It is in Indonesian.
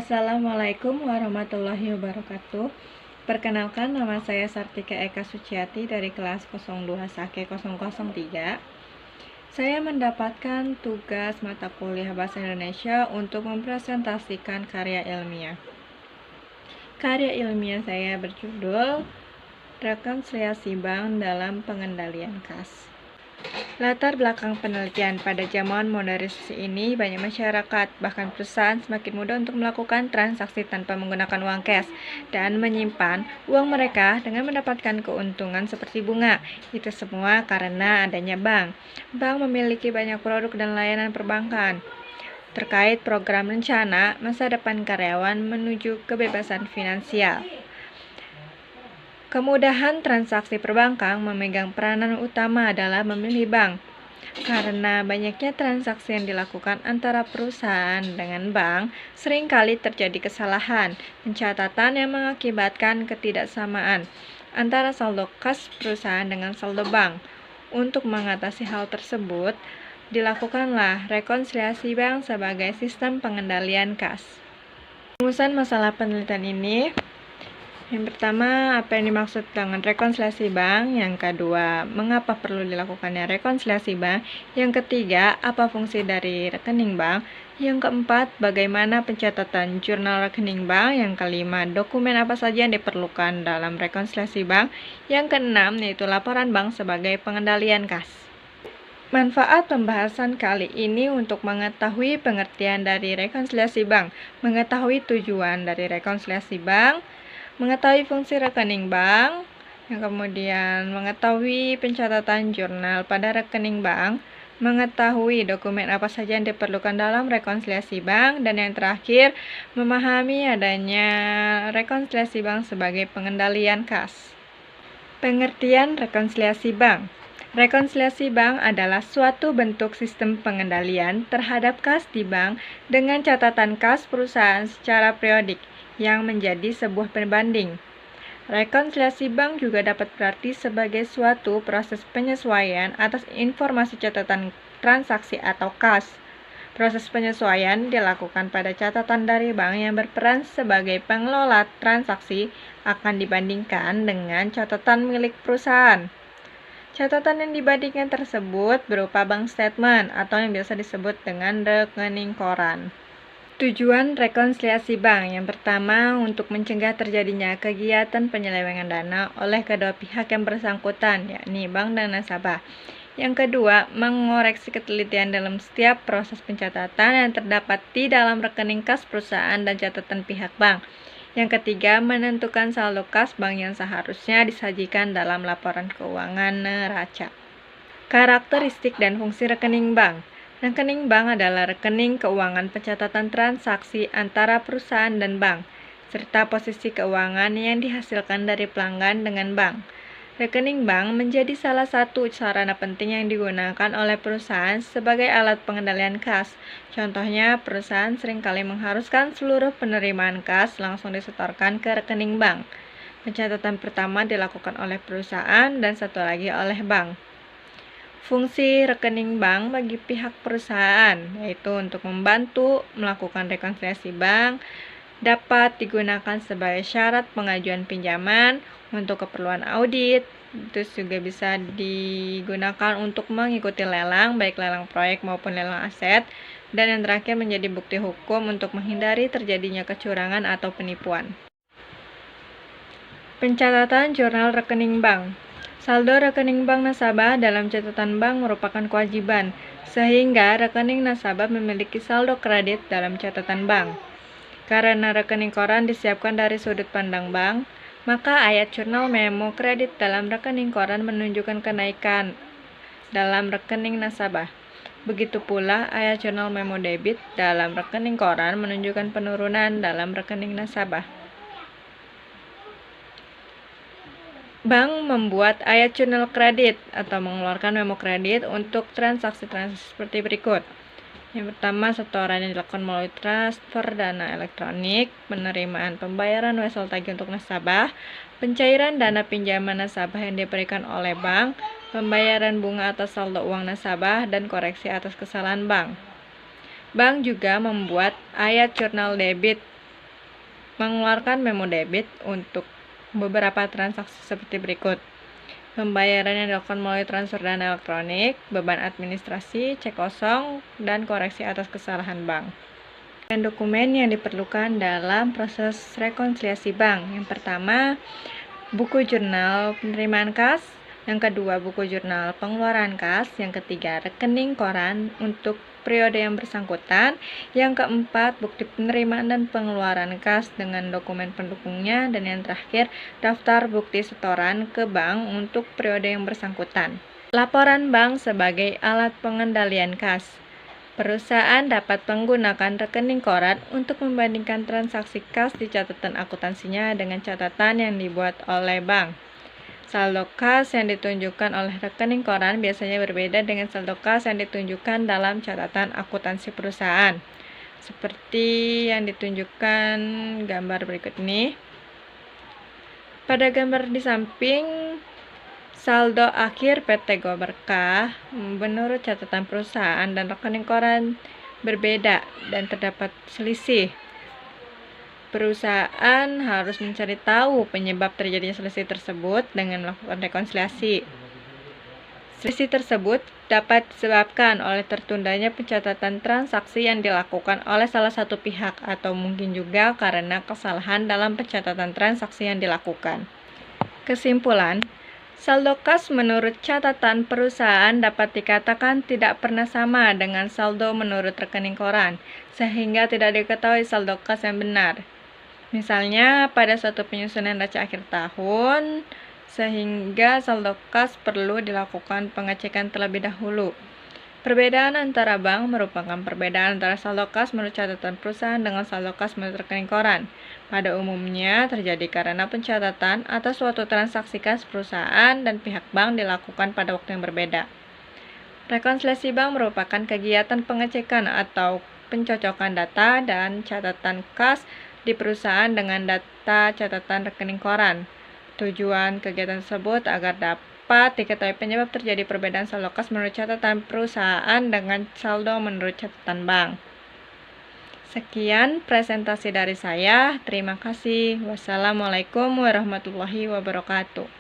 Assalamualaikum warahmatullahi wabarakatuh. Perkenalkan, nama saya Sartika Eka Suciati dari kelas 02 Sake 003. Saya mendapatkan tugas mata kuliah Bahasa Indonesia untuk mempresentasikan karya ilmiah. Karya ilmiah saya berjudul Rekonsiliasi Bank dalam Pengendalian Kas. Latar belakang penelitian: pada zaman modernisasi ini, banyak masyarakat, bahkan perusahaan, semakin mudah untuk melakukan transaksi tanpa menggunakan uang cash dan menyimpan uang mereka dengan mendapatkan keuntungan seperti bunga. Itu semua karena adanya bank. Bank memiliki banyak produk dan layanan perbankan. Terkait program rencana masa depan karyawan menuju kebebasan finansial. Kemudahan transaksi perbankan memegang peranan utama adalah memilih bank. Karena banyaknya transaksi yang dilakukan antara perusahaan dengan bank, seringkali terjadi kesalahan pencatatan yang mengakibatkan ketidaksamaan antara saldo kas perusahaan dengan saldo bank. Untuk mengatasi hal tersebut, dilakukanlah rekonsiliasi bank sebagai sistem pengendalian kas. Rumusan masalah penelitian ini: yang pertama, apa yang dimaksud dengan rekonsiliasi bank? Yang kedua, mengapa perlu dilakukannya rekonsiliasi bank? Yang ketiga, apa fungsi dari rekening bank? Yang keempat, bagaimana pencatatan jurnal rekening bank? Yang kelima, dokumen apa saja yang diperlukan dalam rekonsiliasi bank? Yang keenam, yaitu laporan bank sebagai pengendalian kas. Manfaat pembahasan kali ini untuk mengetahui pengertian dari rekonsiliasi bank, mengetahui tujuan dari rekonsiliasi bank, mengetahui fungsi rekening bank, yang kemudian mengetahui pencatatan jurnal pada rekening bank, mengetahui dokumen apa saja yang diperlukan dalam rekonsiliasi bank, dan yang terakhir, memahami adanya rekonsiliasi bank sebagai pengendalian kas. Pengertian rekonsiliasi bank. Rekonsiliasi bank adalah suatu bentuk sistem pengendalian terhadap kas di bank dengan catatan kas perusahaan secara periodik yang menjadi sebuah pembanding. Rekonsiliasi bank juga dapat berarti sebagai suatu proses penyesuaian atas informasi catatan transaksi atau kas. Proses penyesuaian dilakukan pada catatan dari bank yang berperan sebagai pengelola transaksi akan dibandingkan dengan catatan milik perusahaan. Catatan yang dibandingkan tersebut berupa bank statement atau yang biasa disebut dengan rekening koran. Tujuan rekonsiliasi bank: yang pertama, untuk mencegah terjadinya kegiatan penyelewengan dana oleh kedua pihak yang bersangkutan, yakni bank dan nasabah. Yang kedua, mengoreksi ketelitian dalam setiap proses pencatatan yang terdapat di dalam rekening kas perusahaan dan catatan pihak bank. Yang ketiga, menentukan saldo kas bank yang seharusnya disajikan dalam laporan keuangan neraca. Karakteristik dan fungsi rekening bank. Rekening bank adalah rekening keuangan pencatatan transaksi antara perusahaan dan bank, serta posisi keuangan yang dihasilkan dari pelanggan dengan bank. Rekening bank menjadi salah satu sarana penting yang digunakan oleh perusahaan sebagai alat pengendalian kas. Contohnya, perusahaan seringkali mengharuskan seluruh penerimaan kas langsung disetorkan ke rekening bank. Pencatatan pertama dilakukan oleh perusahaan dan satu lagi oleh bank. Fungsi rekening bank bagi pihak perusahaan, yaitu untuk membantu melakukan rekonsiliasi bank, dapat digunakan sebagai syarat pengajuan pinjaman, untuk keperluan audit, terus juga bisa digunakan untuk mengikuti lelang, baik lelang proyek maupun lelang aset, dan yang terakhir menjadi bukti hukum untuk menghindari terjadinya kecurangan atau penipuan. Pencatatan jurnal rekening bank. Saldo rekening bank nasabah dalam catatan bank merupakan kewajiban, sehingga rekening nasabah memiliki saldo kredit dalam catatan bank. Karena rekening koran disiapkan dari sudut pandang bank, maka ayat jurnal memo kredit dalam rekening koran menunjukkan kenaikan dalam rekening nasabah. Begitu pula ayat jurnal memo debit dalam rekening koran menunjukkan penurunan dalam rekening nasabah. Bank membuat ayat jurnal kredit atau mengeluarkan memo kredit untuk transaksi-transaksi seperti berikut. Yang pertama, setoran yang dilakukan melalui transfer dana elektronik, penerimaan pembayaran wesel tagih untuk nasabah, pencairan dana pinjaman nasabah yang diberikan oleh bank, pembayaran bunga atas saldo uang nasabah, dan koreksi atas kesalahan bank. Bank juga membuat ayat jurnal debit mengeluarkan memo debit untuk beberapa transaksi seperti berikut. Pembayaran yang dilakukan melalui transfer dana elektronik, beban administrasi, cek kosong, dan koreksi atas kesalahan bank. Dan dokumen yang diperlukan dalam proses rekonsiliasi bank. Yang pertama, buku jurnal penerimaan kas. Yang kedua, buku jurnal pengeluaran kas. Yang ketiga, rekening koran untuk periode yang bersangkutan. Yang keempat, bukti penerimaan dan pengeluaran kas dengan dokumen pendukungnya. Dan yang terakhir, daftar bukti setoran ke bank untuk periode yang bersangkutan. Laporan bank sebagai alat pengendalian kas. Perusahaan dapat menggunakan rekening koran untuk membandingkan transaksi kas di catatan akuntansinya dengan catatan yang dibuat oleh bank. Saldo kas yang ditunjukkan oleh rekening koran biasanya berbeda dengan saldo kas yang ditunjukkan dalam catatan akuntansi perusahaan. Seperti yang ditunjukkan gambar berikut ini. Pada gambar di samping, saldo akhir PT Go Berkah menurut catatan perusahaan dan rekening koran berbeda dan terdapat selisih. Perusahaan harus mencari tahu penyebab terjadinya selisih tersebut dengan melakukan rekonsiliasi. Selisih tersebut dapat disebabkan oleh tertundanya pencatatan transaksi yang dilakukan oleh salah satu pihak atau mungkin juga karena kesalahan dalam pencatatan transaksi yang dilakukan. Kesimpulan, saldo kas menurut catatan perusahaan dapat dikatakan tidak pernah sama dengan saldo menurut rekening koran, sehingga tidak diketahui saldo kas yang benar. Misalnya, pada suatu penyusunan neraca akhir tahun, sehingga saldo kas perlu dilakukan pengecekan terlebih dahulu. Perbedaan antara bank merupakan perbedaan antara saldo kas menurut catatan perusahaan dengan saldo kas menurut rekening koran. Pada umumnya terjadi karena pencatatan atas suatu transaksi kas perusahaan dan pihak bank dilakukan pada waktu yang berbeda. Rekonsiliasi bank merupakan kegiatan pengecekan atau pencocokan data dan catatan kas di perusahaan dengan data catatan rekening koran. Tujuan kegiatan tersebut agar dapat diketahui penyebab terjadi perbedaan saldo kas menurut catatan perusahaan dengan saldo menurut catatan bank. Sekian presentasi dari saya. Terima kasih. Wassalamualaikum warahmatullahi wabarakatuh.